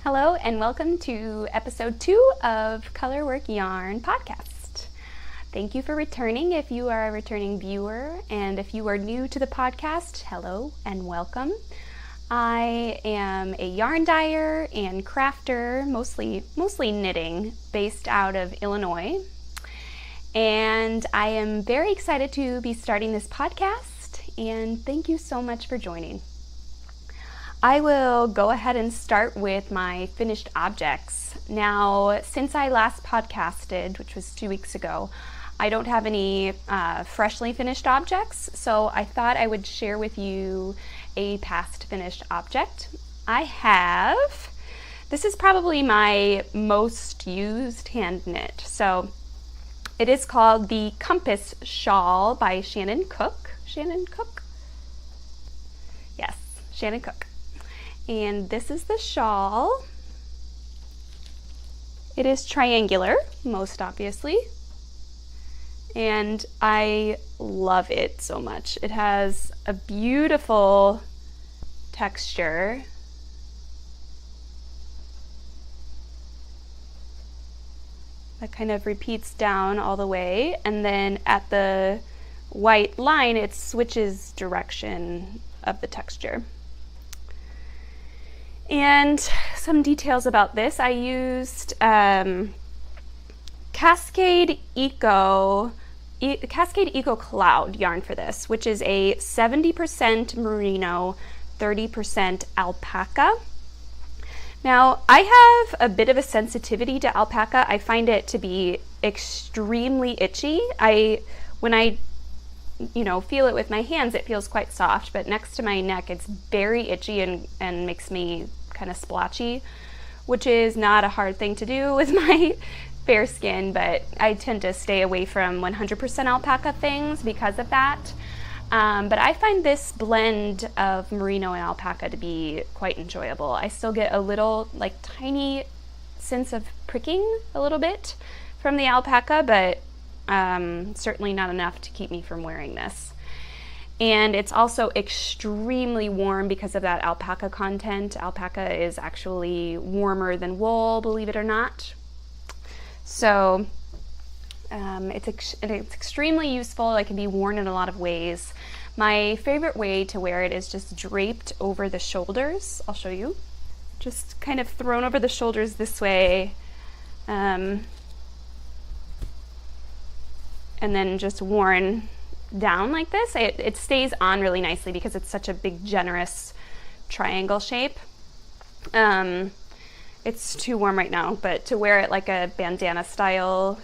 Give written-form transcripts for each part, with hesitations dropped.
Hello and welcome to episode 2 of ColorWorkYarn podcast. Thank you for returning if you are a returning viewer, and if you are new to the podcast, hello and welcome. I am a yarn dyer and crafter, mostly knitting, based out of Illinois. And I am very excited to be starting this podcast, and thank you so much for joining. I will go ahead and start with my finished objects. Now, since I last podcasted, which was 2 weeks ago, I don't have any freshly finished objects, so I thought I would share with you a past finished object. This is probably my most used hand knit. So it is called the Compass Shawl by Shannon Cook. Yes, Shannon Cook. And this is the shawl. It is triangular, most obviously. And I love it so much. It has a beautiful texture. That kind of repeats down all the way. And then at the white line, it switches direction of the texture. And some details about this. I used Cascade Eco Cloud yarn for this, which is a 70% merino, 30% alpaca. Now, I have a bit of a sensitivity to alpaca. I find it to be extremely itchy. When I feel it with my hands, it feels quite soft, but next to my neck, it's very itchy and makes me kind of splotchy, which is not a hard thing to do with my fair skin, but I tend to stay away from 100% alpaca things because of that. But I find this blend of merino and alpaca to be quite enjoyable. I still get a little, tiny sense of pricking a little bit from the alpaca, but certainly not enough to keep me from wearing this. And it's also extremely warm because of that alpaca content. Alpaca is actually warmer than wool, believe it or not. So it's extremely useful. It can be worn in a lot of ways. My favorite way to wear it is just draped over the shoulders. I'll show you. Just kind of thrown over the shoulders this way. And then just worn down like this. It stays on really nicely because it's such a big, generous triangle shape. It's too warm right now, but to wear it like a bandana style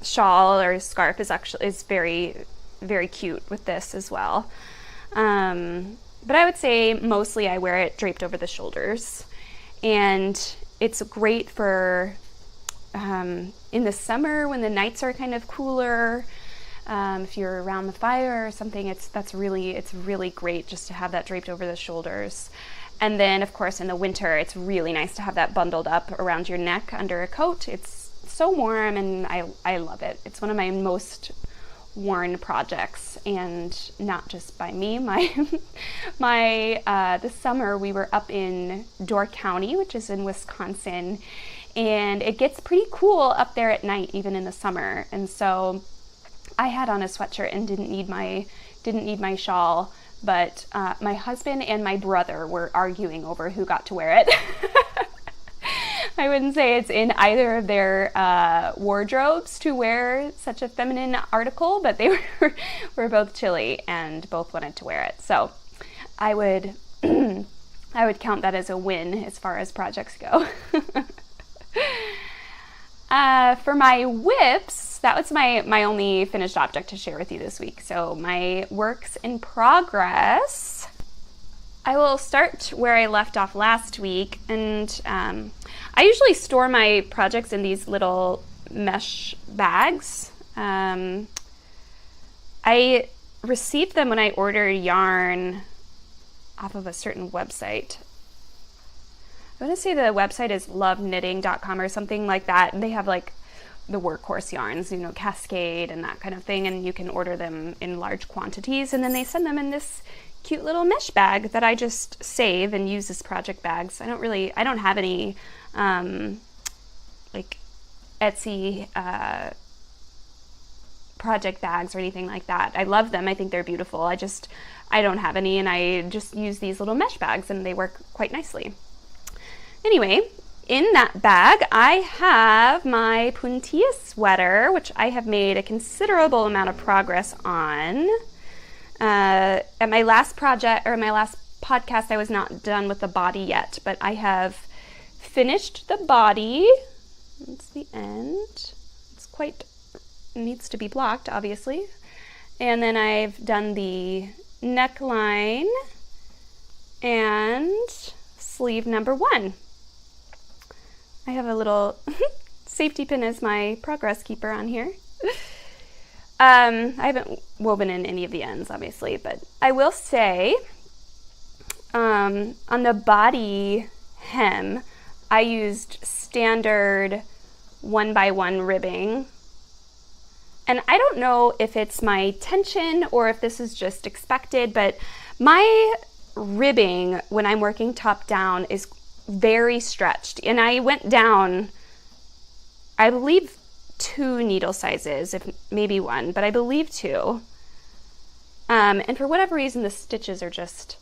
shawl or scarf is very, very cute with this as well. But I would say mostly I wear it draped over the shoulders, and it's great for in the summer when the nights are kind of cooler. If you're around the fire or something, it's really great just to have that draped over the shoulders. And then, of course, in the winter, it's really nice to have that bundled up around your neck under a coat. It's so warm, and I love it. It's one of my most worn projects, and not just by me. This summer we were up in Door County, which is in Wisconsin, and it gets pretty cool up there at night, even in the summer. And so I had on a sweatshirt and didn't need my shawl, but my husband and my brother were arguing over who got to wear it. I wouldn't say it's in either of their wardrobes to wear such a feminine article, but they were both chilly and both wanted to wear it. So I would count that as a win as far as projects go. For my whips, that was my only finished object to share with you this week. So my works in progress, I will start where I left off last week. And I usually store my projects in these little mesh bags. I received them when I ordered yarn off of a certain website. I want to say the website is loveknitting.com or something like that. And they have the workhorse yarns, you know, Cascade and that kind of thing, and you can order them in large quantities, and then they send them in this cute little mesh bag that I just save and use as project bags. I don't have any like Etsy project bags or anything like that. I love them. I think they're beautiful. I don't have any, and I just use these little mesh bags, and they work quite nicely. Anyway, in that bag, I have my Puntilla Sweater, which I have made a considerable amount of progress on. At my last project, or my last podcast, I was not done with the body yet, but I have finished the body. That's the end. It needs to be blocked, obviously. And then I've done the neckline and sleeve number 1. I have a little safety pin as my progress keeper on here. I haven't woven in any of the ends, obviously, but I will say on the body hem, I used standard 1x1 ribbing. And I don't know if it's my tension or if this is just expected, but my ribbing when I'm working top down is very stretched. And I went down, I believe, 2 needle sizes, if maybe 1, but I believe 2. And for whatever reason, the stitches are just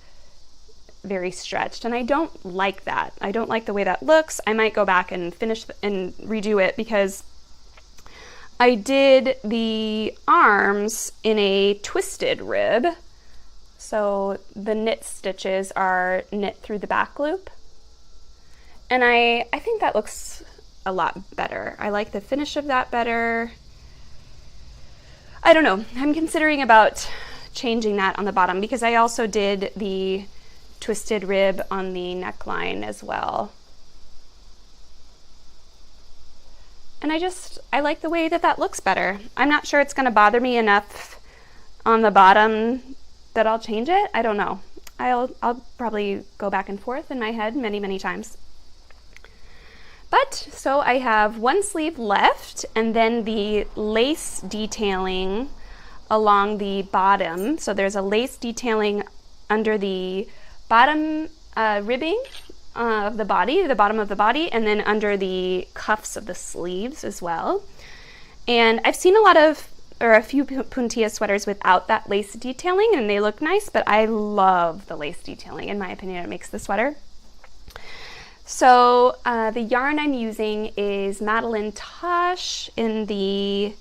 very stretched, and I don't like that. I don't like the way that looks. I might go back and finish and redo it, because I did the arms in a twisted rib. So the knit stitches are knit through the back loop. And I think that looks a lot better. I like the finish of that better. I don't know. I'm considering about changing that on the bottom, because I also did the twisted rib on the neckline as well. And I like the way that looks better. I'm not sure it's going to bother me enough on the bottom that I'll change it. I don't know. I'll probably go back and forth in my head many, many times. But, so I have 1 sleeve left, and then the lace detailing along the bottom. So there's a lace detailing under the bottom ribbing of the bottom of the body, and then under the cuffs of the sleeves as well. And I've seen a few Puntilla sweaters without that lace detailing, and they look nice, but I love the lace detailing. In my opinion, it makes the sweater. So the yarn I'm using is Madeline Tosh in the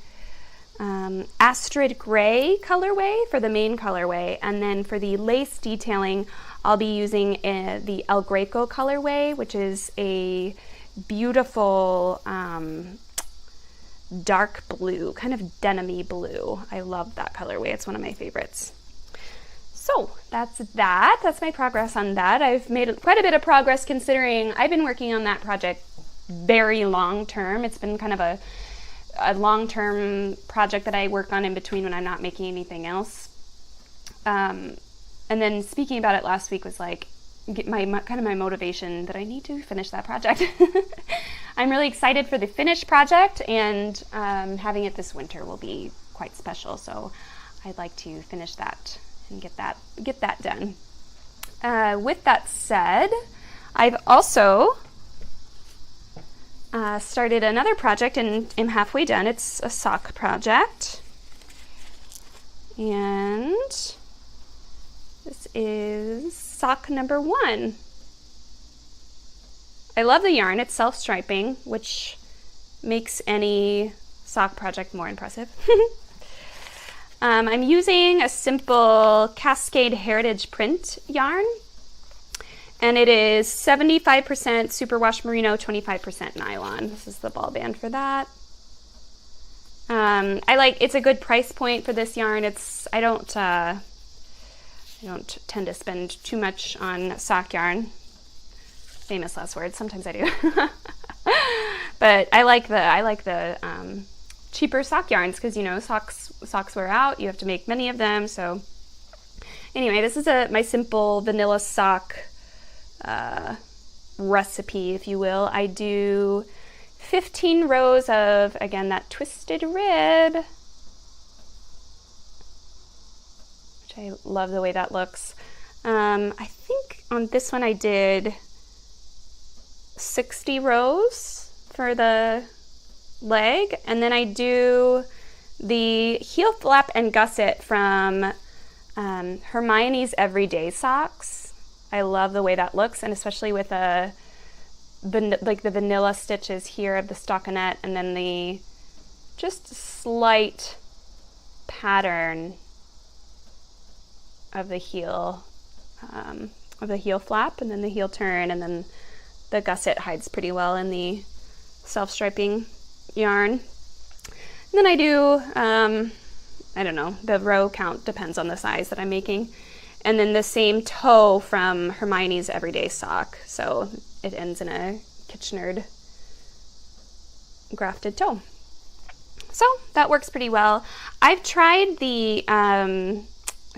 Astrid Gray colorway for the main colorway, and then for the lace detailing, I'll be using the El Greco colorway, which is a beautiful dark blue, kind of denim-y blue. I love that colorway. It's one of my favorites. So that's that. That's my progress on that. I've made quite a bit of progress, considering I've been working on that project very long term. It's been kind of a long-term project that I work on in between when I'm not making anything else. And then speaking about it last week was like my motivation that I need to finish that project. I'm really excited for the finished project, and having it this winter will be quite special. So I'd like to finish that and get that done. With that said, I've also started another project and am halfway done. It's a sock project, and this is sock number 1. I love the yarn. It's self-striping, which makes any sock project more impressive. I'm using a simple Cascade Heritage Print yarn, and it is 75% superwash merino, 25% nylon. This is the ball band for that. It's a good price point for this yarn. I don't tend to spend too much on sock yarn. Famous last words. Sometimes I do. But I like the cheaper sock yarns, because socks wear out. You have to make many of them. So anyway, this is my simple vanilla sock recipe, if you will. I do 15 rows of, again, that twisted rib, which I love the way that looks. I think on this one I did 60 rows for the leg, and then I do the heel flap and gusset from Hermione's Everyday Socks. I love the way that looks, and especially with the vanilla stitches here of the stockinette, and then the just slight pattern of the heel flap, and then the heel turn, and then the gusset hides pretty well in the self-striping yarn. And then I do, I don't know, the row count depends on the size that I'm making. And then the same toe from Hermione's Everyday Sock. So it ends in a Kitchenered grafted toe. So that works pretty well. I've tried the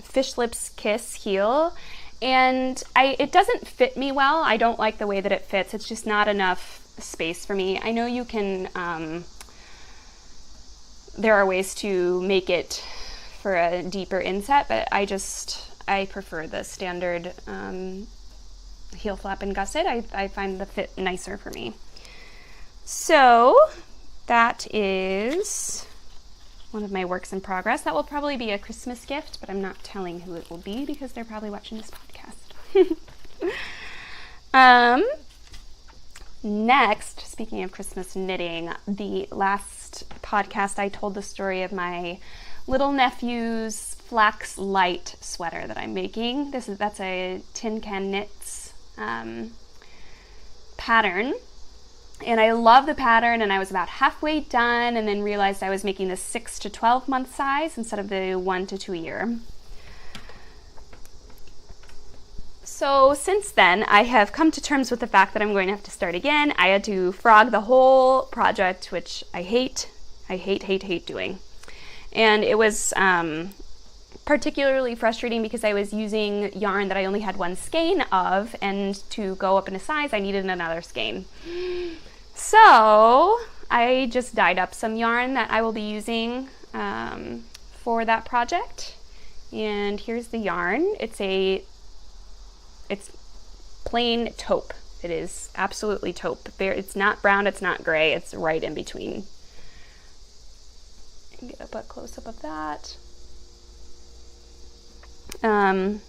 Fish Lips Kiss heel, and it doesn't fit me well. I don't like the way that it fits. It's just not enough space for me. I know you can, there are ways to make it for a deeper inset, but I prefer the standard heel flap and gusset. I find the fit nicer for me. So that is one of my works in progress. That will probably be a Christmas gift, but I'm not telling who it will be because they're probably watching this podcast. Next, speaking of Christmas knitting, the last podcast I told the story of my little nephew's Flax Light sweater that I'm making. That's a Tin Can Knits pattern, and I love the pattern, and I was about halfway done and then realized I was making the 6 to 12 month size instead of the 1 to 2 year. So since then, I have come to terms with the fact that I'm going to have to start again. I had to frog the whole project, which I hate doing. And it was particularly frustrating because I was using yarn that I only had one skein of, and to go up in a size, I needed another skein. So I just dyed up some yarn that I will be using for that project. And here's the yarn. It's plain taupe. It is absolutely taupe. It's not brown, it's not gray, it's right in between. Get a close-up of that. And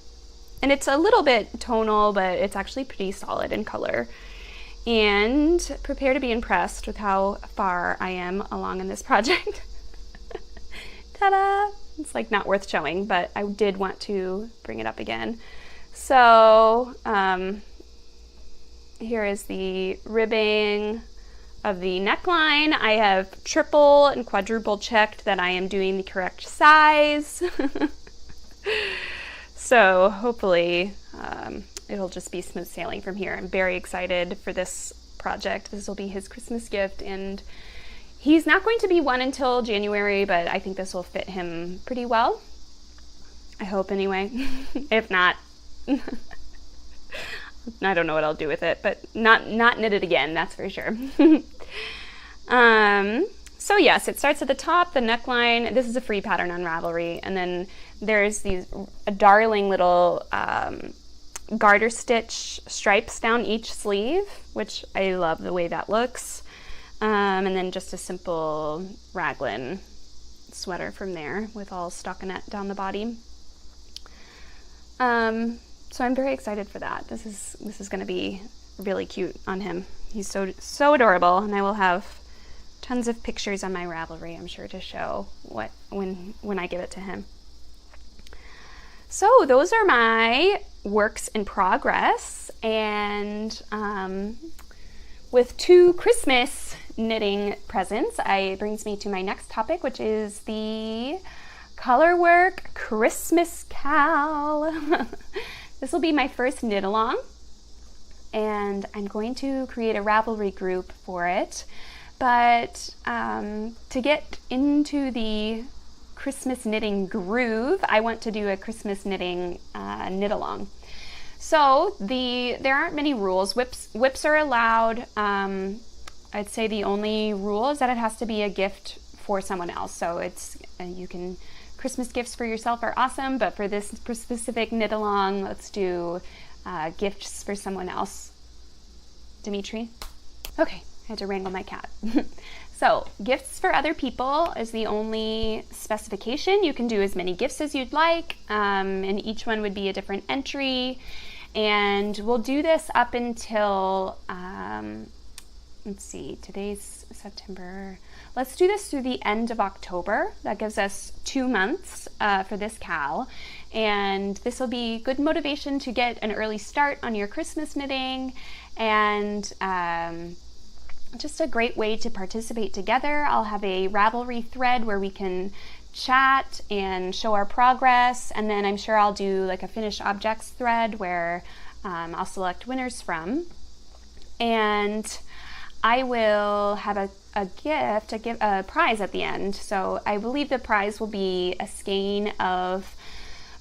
it's a little bit tonal, but it's actually pretty solid in color. And prepare to be impressed with how far I am along in this project. Ta-da! It's like not worth showing, but I did want to bring it up again. So here is the ribbing of the neckline. I have triple and quadruple checked that I am doing the correct size. So hopefully it'll just be smooth sailing from here. I'm very excited for this project. This will be his Christmas gift, and he's not going to be one until January, but I think this will fit him pretty well. I hope anyway. If not, I don't know what I'll do with it, but not knit it again, that's for sure. So yes, it starts at the top, the neckline. This is a free pattern on Ravelry, and then there's these darling little garter stitch stripes down each sleeve, which I love the way that looks. And then just a simple raglan sweater from there with all stockinette down the body. So I'm very excited for that. This is going to be really cute on him. He's so adorable, and I will have tons of pictures on my Ravelry, I'm sure, to show when I give it to him. So those are my works in progress, and with 2 Christmas knitting presents, it brings me to my next topic, which is the ColorWork Christmas Cal. This will be my first knit along, and I'm going to create a Ravelry group for it. But to get into the Christmas knitting groove, I want to do a Christmas knitting knit along. So there aren't many rules. Whips are allowed. I'd say the only rule is that it has to be a gift for someone else. So it's, you can, Christmas gifts for yourself are awesome, but for this specific knit along, let's do gifts for someone else. Dimitri? Okay, I had to wrangle my cat. So gifts for other people is the only specification. You can do as many gifts as you'd like, and each one would be a different entry. And we'll do this up until, let's see, today's September. Let's do this through the end of October. That gives us 2 months for this cal. And this will be good motivation to get an early start on your Christmas knitting, and just a great way to participate together. I'll have a Ravelry thread where we can chat and show our progress, and then I'm sure I'll do like a finished objects thread where I'll select winners from, and I will have a prize at the end. So I believe the prize will be a skein of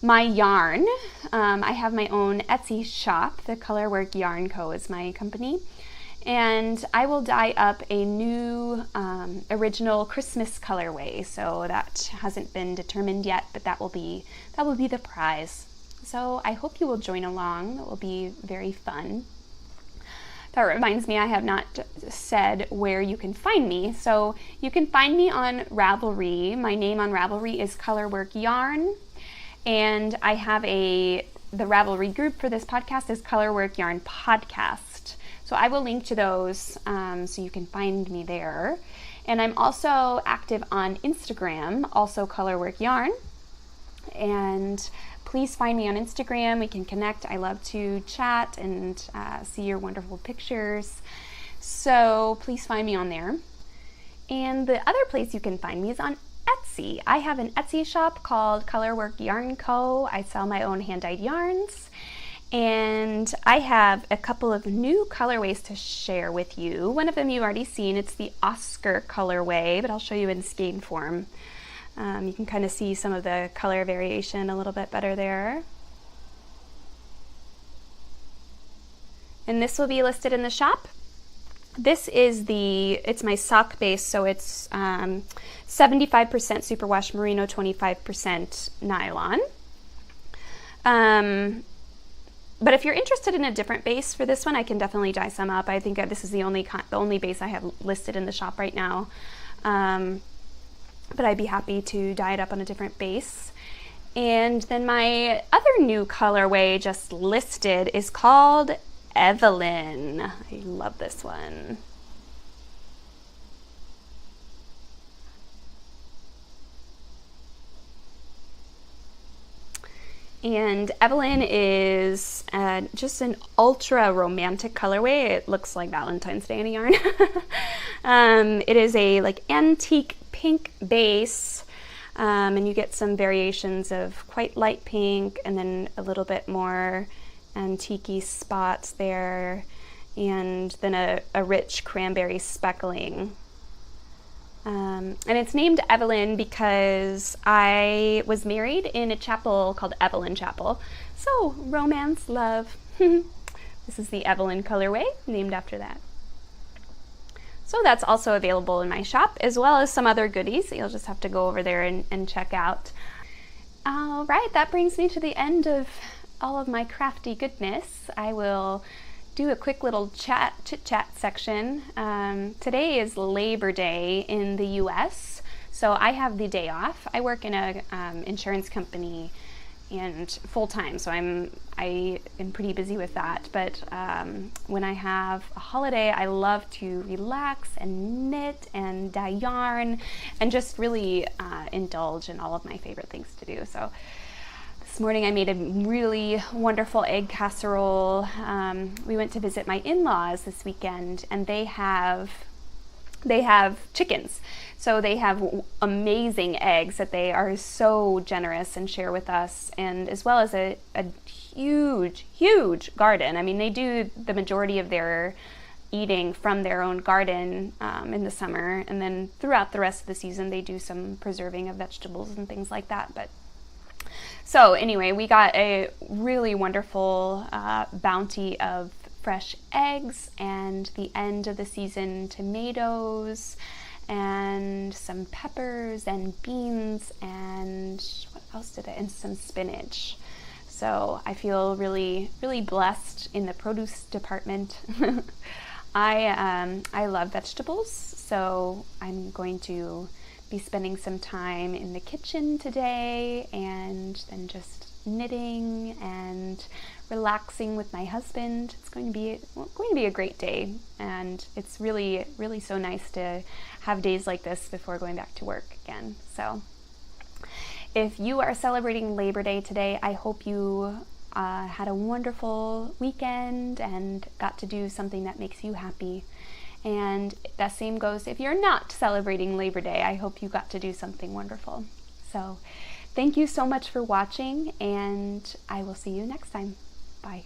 my yarn. I have my own Etsy shop. The ColorWorkYarn Co. is my company. And I will dye up a new original Christmas colorway. So that hasn't been determined yet, but that will be the prize. So I hope you will join along. It will be very fun. That reminds me, I have not said where you can find me. So you can find me on Ravelry. My name on Ravelry is ColorWorkYarn. And I have the Ravelry group for this podcast is ColorWorkYarn Podcast. So I will link to those so you can find me there. And I'm also active on Instagram, also ColorWorkYarn. And please find me on Instagram. We can connect. I love to chat and see your wonderful pictures. So please find me on there. And the other place you can find me is on Etsy. I have an Etsy shop called ColorWorkYarn Co. I sell my own hand-dyed yarns. And I have a couple of new colorways to share with you. One of them you've already seen. It's the Oscar colorway, but I'll show you in skein form. You can kind of see some of the color variation a little bit better there. And this will be listed in the shop. This is it's my sock base, so it's 75% superwash merino, 25% nylon. But if you're interested in a different base for this one, I can definitely dye some up. I think this is the only base I have listed in the shop right now. But I'd be happy to dye it up on a different base. And then my other new colorway just listed is called Evelyn. I love this one. And Evelyn is just an ultra romantic colorway. It looks like Valentine's Day in a yarn. It is a like antique pink base, and you get some variations of quite light pink and then a little bit more antique-y spots there, and then a rich cranberry speckling. And it's named Evelyn because I was married in a chapel called Evelyn Chapel. So romance, love. This is the Evelyn colorway, named after that. So that's also available in my shop, as well as some other goodies that you'll just have to go over there and check out. All right, that brings me to the end of all of my crafty goodness. I will do a quick little chit-chat section. Today is Labor Day in the US, so I have the day off. I work in a insurance company and full-time, so I am pretty busy with that. But when I have a holiday, I love to relax and knit and dye yarn and just really indulge in all of my favorite things to do. So this morning I made a really wonderful egg casserole. We went to visit my in-laws this weekend, and they have chickens. So they have amazing eggs that they are so generous and share with us, and as well as a huge garden. I mean, they do the majority of their eating from their own garden in the summer, and then throughout the rest of the season they do some preserving of vegetables and things like that. But so anyway, we got a really wonderful bounty of fresh eggs and the end of the season tomatoes and some peppers and beans and what else did I, and some spinach. So I feel really, really blessed in the produce department. I love vegetables, so I'm going to be spending some time in the kitchen today and then just knitting and relaxing with my husband. It's going to be a great day, and it's really, really so nice to have days like this before going back to work again. So if you are celebrating Labor Day today, I hope you had a wonderful weekend and got to do something that makes you happy. And that same goes if you're not celebrating Labor Day. I hope you got to do something wonderful. So thank you so much for watching, and I will see you next time. Bye.